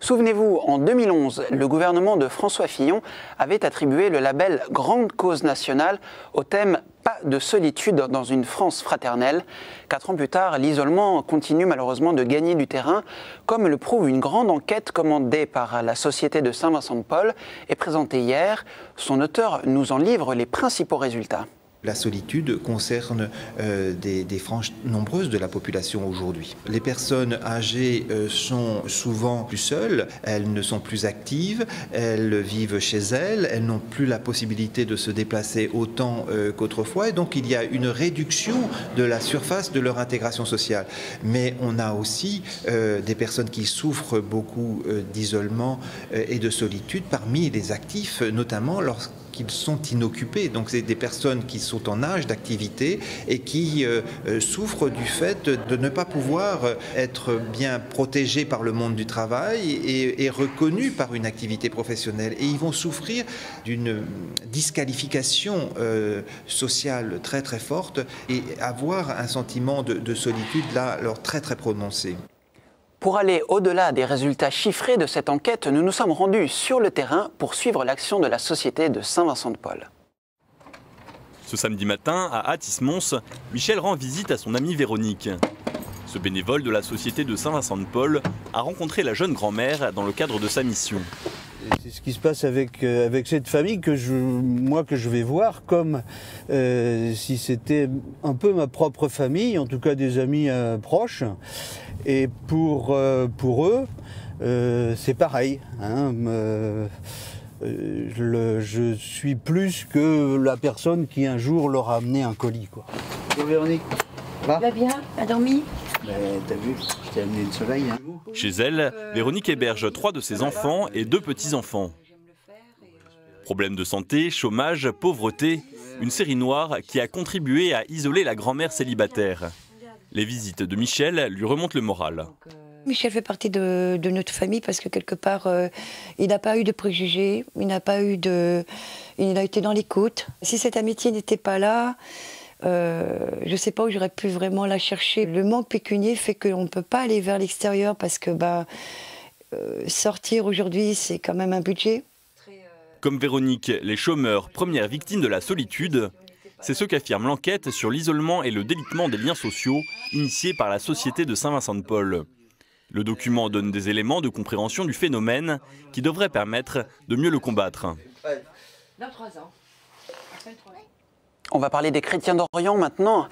Souvenez-vous, en 2011, le gouvernement de François Fillon avait attribué le label Grande Cause Nationale au thème « Pas de solitude dans une France fraternelle ». 4 ans plus tard, l'isolement continue malheureusement de gagner du terrain, comme le prouve une grande enquête commandée par la Société de Saint-Vincent-de-Paul et présentée hier. Son auteur nous en livre les principaux résultats. La solitude concerne des franges nombreuses de la population aujourd'hui. Les personnes âgées sont souvent plus seules, elles ne sont plus actives, elles vivent chez elles, elles n'ont plus la possibilité de se déplacer autant qu'autrefois et donc il y a une réduction de la surface de leur intégration sociale. Mais on a aussi des personnes qui souffrent beaucoup d'isolement et de solitude parmi les actifs, notamment lorsqu'ils sont inoccupés. Donc c'est des personnes qui sont en âge d'activité et qui souffrent du fait de ne pas pouvoir être bien protégés par le monde du travail et reconnus par une activité professionnelle. Et ils vont souffrir d'une disqualification sociale très très forte et avoir un sentiment de solitude là alors très très prononcé. Pour aller au-delà des résultats chiffrés de cette enquête, nous nous sommes rendus sur le terrain pour suivre l'action de la Société de Saint-Vincent-de-Paul. Ce samedi matin, à Athis-Mons, Michel rend visite à son amie Véronique. Ce bénévole de la Société de Saint-Vincent-de-Paul a rencontré la jeune grand-mère dans le cadre de sa mission. C'est ce qui se passe avec cette famille que je vais voir comme si c'était un peu ma propre famille, en tout cas des amis proches. Et pour eux, c'est pareil. Hein, je suis plus que la personne qui un jour leur a amené un colis, quoi. Bonjour Véronique. Va bien, t'as dormi? T'as vu, je t'ai amené le soleil. Hein. Chez elle, Véronique héberge 3 de ses enfants et 2 petits-enfants. Problèmes de santé, chômage, pauvreté, une série noire qui a contribué à isoler la grand-mère célibataire. Les visites de Michel lui remontent le moral. Michel fait partie de notre famille parce que quelque part, il n'a pas eu de préjugés, il a été dans l'écoute. Si cette amitié n'était pas là, je ne sais pas où j'aurais pu vraiment la chercher. Le manque pécunier fait qu'on ne peut pas aller vers l'extérieur parce que sortir aujourd'hui, c'est quand même un budget. Comme Véronique, les chômeurs, premières victimes de la solitude, c'est ce qu'affirme l'enquête sur l'isolement et le délitement des liens sociaux initiée par la Société de Saint-Vincent-de-Paul. Le document donne des éléments de compréhension du phénomène qui devraient permettre de mieux le combattre. On va parler des chrétiens d'Orient maintenant.